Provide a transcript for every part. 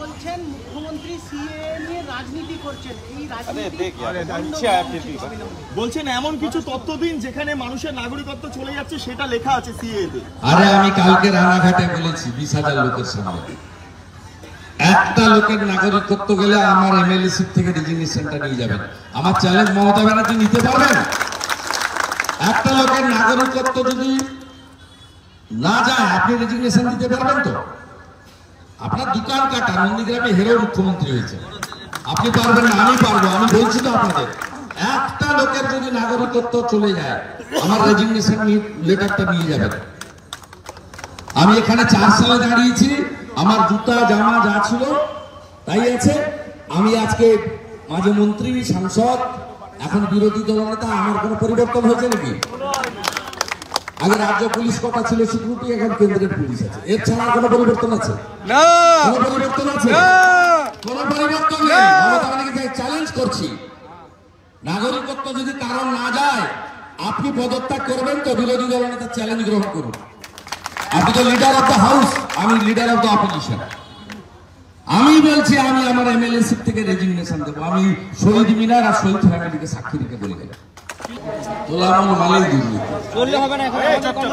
বলছেন মুখ্যমন্ত্রী সিএএ নিয়ে রাজনীতি করছেন, এই বলছেন এমন কিছু তথ্য দিন যেখানে মানুষের নাগরিকত্ব চলে যাচ্ছে, সেটা লেখা আছে সিএএ তে। আরে আমি কালকে রানাঘাটে বলেছি 20,000 লোকের সামনে, একটা লোকের নাগরিকত্ব গেলে আমার এমএলএ সিট থেকে রেজিগনেশনটা নিয়ে যাবেন। আমার চ্যালেঞ্জ মমতা ব্যানার্জি নিতে পারবেন? একটা লোকের নাগরিকত্ব যদি না যায় আপনি রেজিগনেশন দিতে পারবেন তো? আপনার দোকান কাটা, নন্দীগ্রামে হেরো মুখ্যমন্ত্রী হয়েছে, আপনি পারবেন না? আমি পারবো। আমি বলছি তো আপনাদের, একটা লোকের যদি নাগরিকত্ব চলে যায় আমার রেজিগনেশন লেটারটা নিয়ে যাবেন। আমি এখানে 4 সালে দাঁড়িয়েছি, আমার জুতা জামা যা ছিল তাই আছে। আমি আজকে মাঝে মন্ত্রী, সাংসদ, এখন বিরোধী দলনেতা। আমার কোনো পরিবর্তন হয়েছে নাকি? আগে রাজ্য পুলিশ কটা ছিল সিকিউরিটি, এখন কেন্দ্রের পুলিশ আছে। এর ছাড়া কোনো পরিবর্তন আছে? না। কোনো পরিবর্তন আছে? কোনো পরিবর্তন নেই। আমি চ্যালেঞ্জ করছি, নাগরিকত্ব যদি কারণ না যায় আপনি পদত্যাগ করবেন তো বিরোধী দলনেতা চ্যালেঞ্জ গ্রহণ করুন। আপনি তো লিডার অফ দ্য হাউস, আমি লিডার অফ দ্য অপোজিশন। আমি বলছি আমি আমার এমএলএ সিট থেকে রেজিগনেশন দেবো। আমি শহীদ মিনার আর শহীদ ফ্যামিলিকে সাক্ষী রেখে বলে গেলাম, তোলামুল মালেই দুর্নীতি চললে হবে না। এখন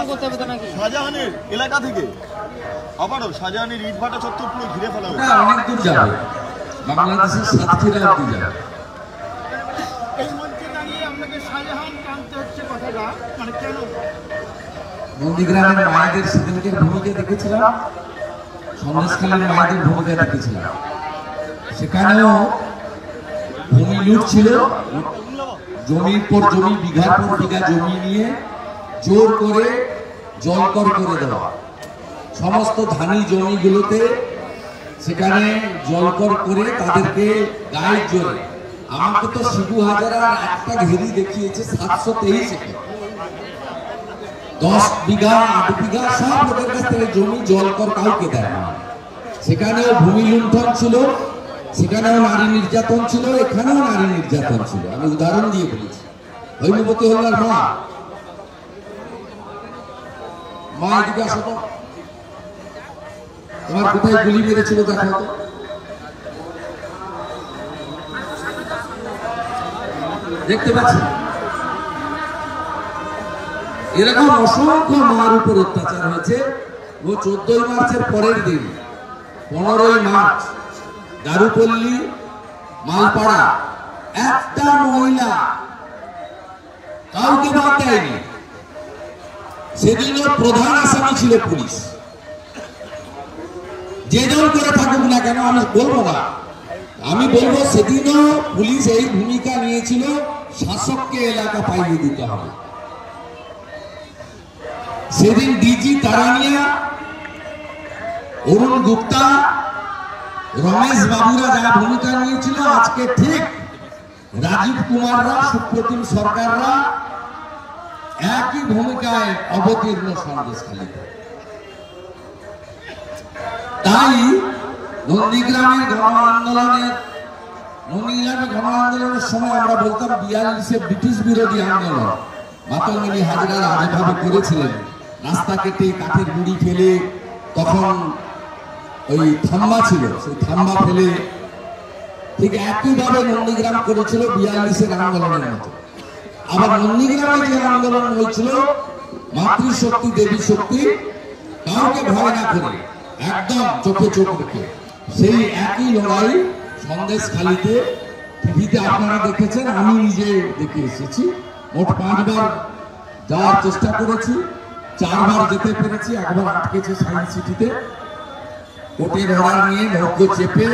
করতে হবে নাকি? শাহজাহানের এলাকা থেকে আবারও শাহজাহানের ইটভাটা চত্বর পুরো ঘিরে ফেলা হবে। অনেক দূর যাবে, বাংলাদেশের সাতক্ষীরা অব্দি যাবে। এই মঞ্চে দাঁড়িয়ে আপনাকে শাহজাহান টানতে হচ্ছে কথাটা, মানে কেন? নন্দীগ্রামের মায়েদের সেদিনকে ভূমিকা দেখেছিলাম, সন্দেশখালীর মায়েদের ভূমিকা দেখেছিলাম। সেখানেও ভূমি লুট ছিল, জমির পর জমি, বিঘার পর বিঘা জমি নিয়ে জোর করে জলকর করে দেওয়া। সমস্ত ধানি জমিগুলোতে সেখানে জলকর করে তাদেরকে গায়ের জোরে। আমাকে তো শিবু হাজারার একটা ঘেরি দেখিয়েছে 723 একর, 10 বিঘা 8 বিঘা সব লোকের কাছ থেকে জমি জলকর কাউকে দেয় না। সেখানেও ভূমি লুণ্ঠন ছিল, সেখানেও নারী নির্যাতন ছিল, এখানেও নারী নির্যাতন ছিল। আমি উদাহরণ দিয়ে বলেছি। হৈমবতী হল্লার মা, এদিকে আসো তো, তোমার কোথায় গুলি মেরেছিল দেখো তো। দেখতে পাচ্ছি এরকম অসংখ্য মার উপর অত্যাচার হয়েছে। ও 14ই মার্চের পরের দিন 15ই মার্চ দারুপল্লী মালপাড়া একটা মহিলা কাউকে বাদ দেয়নি। সেদিনও প্রধান আসামি ছিল পুলিশ। যে দল করে থাকুক না কেন আমি বলবো না, আমি বলবো সেদিনও পুলিশ এই ভূমিকা নিয়েছিল, শাসককে এলাকা পাইয়ে দিতে হবে। সেদিন ডিজি তারানিয়া, অরুণ গুপ্তা, রমেশ বাবুরা যা ভূমিকা নিয়েছিল, আজকে ঠিক রাজীব কুমাররা, সুপ্রতিম সরকাররা একই ভূমিকায় অবতীর্ণ সন্দেশখালীতে। তাই নন্দীগ্রামে গণ আন্দোলনের সময় আমরা বলতাম 42-এ ব্রিটিশ বিরোধী আন্দোলন মাতঙ্গিনী হাজরা যেভাবে করেছিলেন, রাস্তা কেটে কাঠের গুঁড়ি ফেলে, তখন ওই থাম্বা ছিল, সেই থাম্বা ফেলে, ঠিক একইভাবে নন্দীগ্রাম করেছিল 42-এর আন্দোলনের মতো। আবার নন্দীগ্রামে যে আন্দোলন হয়েছিল মাতৃশক্তি দেবী শক্তি, কাউকে ভয় না করে একদম চোখে চোখ রেখে, সেই একই লড়াই সন্দেশখালীতে টিভিতে আপনারা দেখেছেন, আমি নিজে দেখে এসেছি। মোট 5 বার যাওয়ার চেষ্টা করেছি, 4 বার যেতে পেরেছি। একবার আটকেছে সায়েন্স সিটিতে, কোর্টের অর্ডার নিয়ে নৌকো চেপে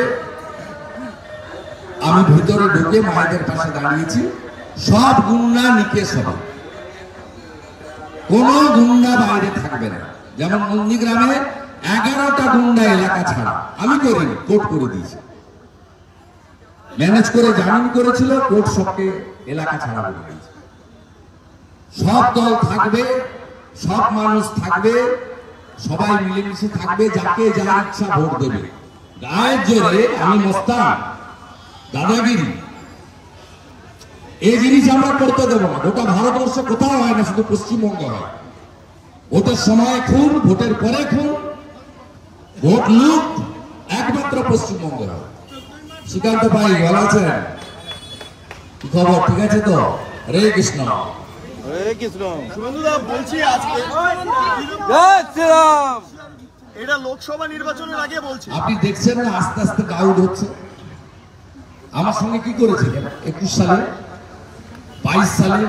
আমি ভিতরে ঢুকে মায়েদের পাশে দাঁড়িয়েছি। সব গুন্ডা নিকেশ হবে, কোন গুন্ডা বাইরে থাকবে না। যেমন নন্দীগ্রামে 11টা গুন্ডা এলাকা ছাড়া, আমি করিনি, কোর্ট করে দিয়েছি, ম্যানেজ করে জামিন করেছিল, কোর্ট সবকে এলাকা ছাড়া করে দিয়েছে। সব দল থাকবে, সব মানুষ থাকবে, সবাই মিলেমিশে থাকবে, যাকে যার ইচ্ছা ভোট দেবে। গায়ের জোরে আমি মস্তান, দাদাগিরি, এই জিনিস আমরা করতে দেবো না। গোটা ভারতবর্ষে কোথাও হয় না, শুধু পশ্চিমবঙ্গে হয়। ভোটের সময় খুন, ভোটের পরে খুন, ভোট লুট, একমাত্র পশ্চিমবঙ্গে হয়। শ্রীকান্ত ভাই ভালো আছেন? কি খবর, ঠিক আছে তো? হরে কৃষ্ণ। শুভেন্দুদা বলছি আজকে এটা লোকসভা নির্বাচনের আগে বলছি। আপনি দেখছেন না আস্তে আস্তে ডাউট হচ্ছে। আমার সঙ্গে কি করেছে 21 সালে, 22 সালে,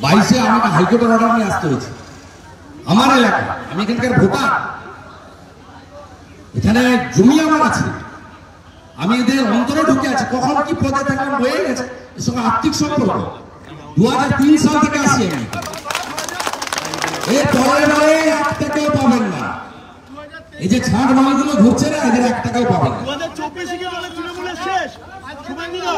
22-এ আমাকে হাইকোর্টের অর্ডার নিয়ে আসতে হয়েছে আমার এলাকা। আমি এখানকার ভোটার, এখানে জমি আমার আছে, আমি এদের অন্তরে ঢুকে আছি। কখন কি পদে থাকলাম হয়ে গেছে, এর সঙ্গে আর্থিক সম্পর্ক। 2003 সাল থেকে আসি আমি। এর পরে পরে 1 টাকাও পাবেন না। এই যে ছাড় মালগুলো ঘুরছে না, এদের 1 টাকাও পাবেন না। 2024 কি বলে তৃণমূলের শেষ? শুভেন্দুদা